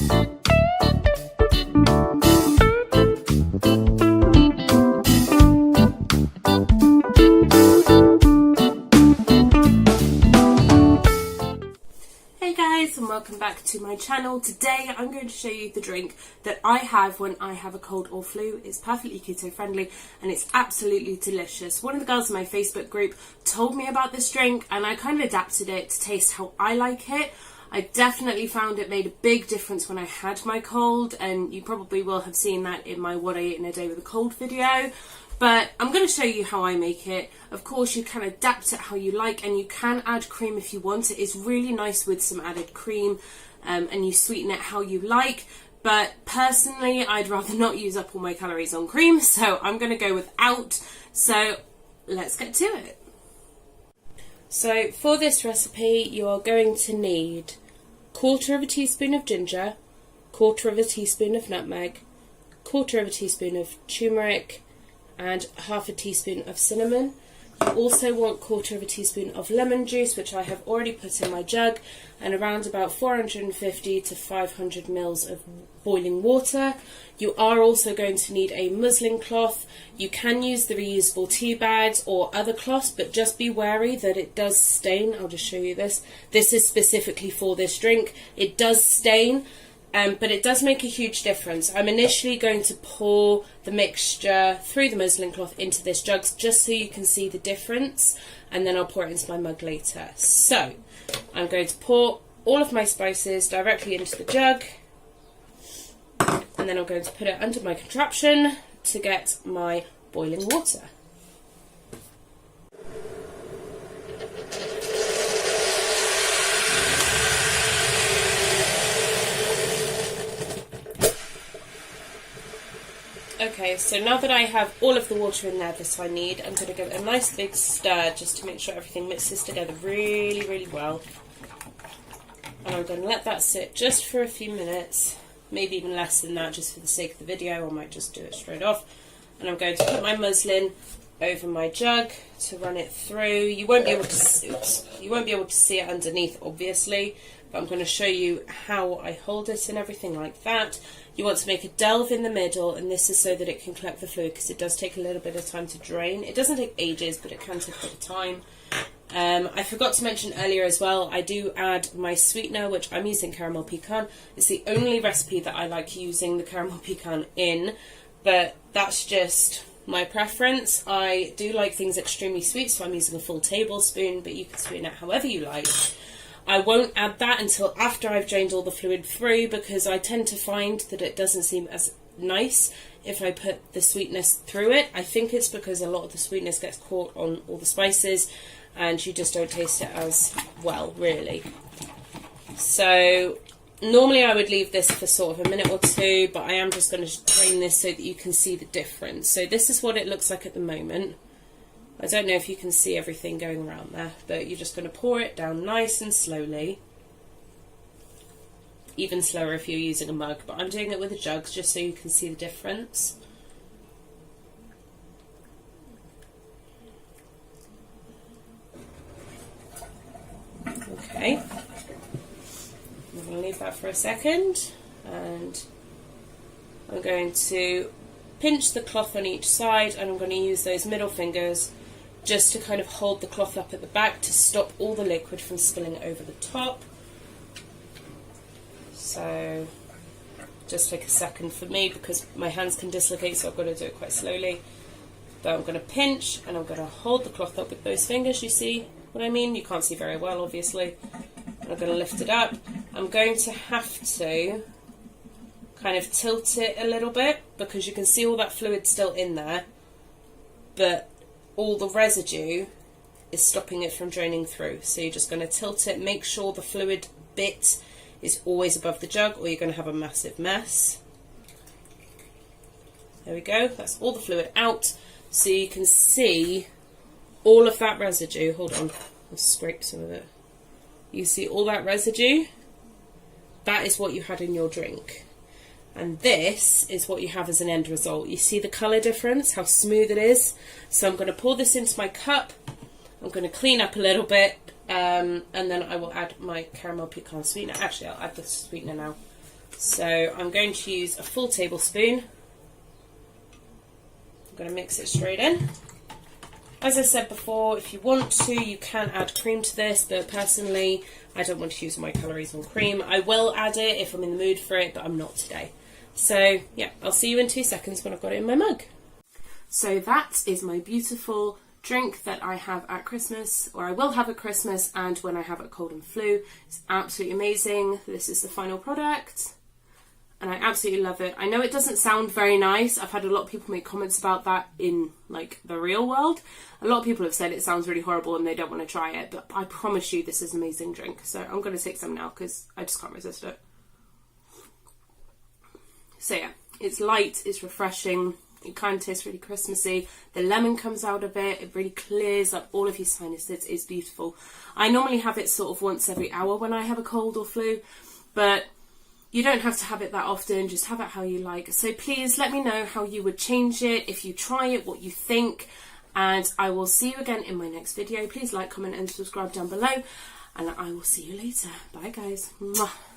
And welcome back to my channel. Today I'm going to show you the drink that I have when I have a cold or flu. It's perfectly keto friendly and it's absolutely delicious. One of the girls in my Facebook group told me about this drink and I kind of adapted it to taste how I like it. I definitely found it made a big difference when I had my cold, and you probably will have seen that in my What I Eat in a Day with a Cold video. But I'm going to show you how I make it. Of course, you can adapt it how you like, and you can add cream if you want. It is really nice with some added cream, and you sweeten it how you like. But personally, I'd rather not use up all my calories on cream, so I'm going to go without. So let's get to it. So for this recipe, you are going to need 1/4 teaspoon of ginger, 1/4 teaspoon of nutmeg, 1/4 teaspoon of turmeric, and 1/2 teaspoon of cinnamon. You also want 1/4 teaspoon of lemon juice, which I have already put in my jug, and around about 450 to 500 mils of boiling water. You are also going to need a muslin cloth. You can use the reusable tea bags or other cloths, but just be wary that it does stain. I'll just show you this. This is specifically for this drink. It does stain. But it does make a huge difference. I'm initially going to pour the mixture through the muslin cloth into this jug just so you can see the difference, and then I'll pour it into my mug later. So I'm going to pour all of my spices directly into the jug, and then I'm going to put it under my contraption to get my boiling water. Okay, so now that I have all of the water in there that I need, I'm going to give it a nice big stir just to make sure everything mixes together really, really well. And I'm going to let that sit just for a few minutes, maybe even less than that, just for the sake of the video. I might just do it straight off. And I'm going to put my muslin over my jug to run it through. You won't be able to see it underneath, obviously, but I'm going to show you how I hold it and everything like that. You want to make a delve in the middle, and this is so that it can collect the fluid, because it does take a little bit of time to drain. It doesn't take ages, but it can take a bit of time. I forgot to mention earlier as well, I do add my sweetener, which I'm using caramel pecan. It's the only recipe that I like using the caramel pecan in, but that's just my preference. I do like things extremely sweet, so I'm using a full tablespoon, but you can sweeten it however you like. I won't add that until after I've drained all the fluid through, because I tend to find that it doesn't seem as nice if I put the sweetness through it. I think it's because a lot of the sweetness gets caught on all the spices and you just don't taste it as well, really. So normally I would leave this for sort of a minute or two, but I am just going to drain this so that you can see the difference. So this is what it looks like at the moment. I don't know if you can see everything going around there, but you're just going to pour it down nice and slowly. Even slower if you're using a mug, but I'm doing it with a jug just so you can see the difference. Okay, I'm going to leave that for a second, and I'm going to pinch the cloth on each side, and I'm going to use those middle fingers just to kind of hold the cloth up at the back to stop all the liquid from spilling over the top. So just take a second for me because my hands can dislocate, so I've got to do it quite slowly. But I'm going to pinch and I'm going to hold the cloth up with those fingers. You see what I mean? You can't see very well, obviously. And I'm going to lift it up. I'm going to have to kind of tilt it a little bit because you can see all that fluid still in there, but all the residue is stopping it from draining through. So you're just going to tilt it, make sure the fluid bit is always above the jug, or you're going to have a massive mess. There we go, that's all the fluid out. So you can see all of that residue. Hold on, I'll scrape some of it. You see all that residue? That is what you had in your drink. And this is what you have as an end result. You see the colour difference, how smooth it is? So I'm going to pour this into my cup. I'm going to clean up a little bit, and then I will add my caramel pecan sweetener. Actually, I'll add the sweetener now. So I'm going to use a full tablespoon. I'm going to mix it straight in. As I said before, if you want to, you can add cream to this, but personally, I don't want to use my calories on cream. I will add it if I'm in the mood for it, but I'm not today. So yeah, I'll see you in 2 seconds when I've got it in my mug. So that is my beautiful drink that I have at Christmas, or I will have at Christmas, and when I have a cold and flu. It's absolutely amazing. This is the final product. And I absolutely love it. I know it doesn't sound very nice. I've had a lot of people make comments about that in like the real world. A lot of people have said it sounds really horrible and they don't want to try it. But I promise you this is an amazing drink. So I'm going to take some now because I just can't resist it. So yeah, it's light, it's refreshing. It kind of tastes really Christmassy. The lemon comes out of it. It really clears up all of your sinuses. It's beautiful. I normally have it sort of once every hour when I have a cold or flu. But you don't have to have it that often, just have it how you like. So please let me know how you would change it, if you try it, what you think, and I will see you again in my next video. Please like, comment and subscribe down below, and I will see you later. Bye guys. Mwah.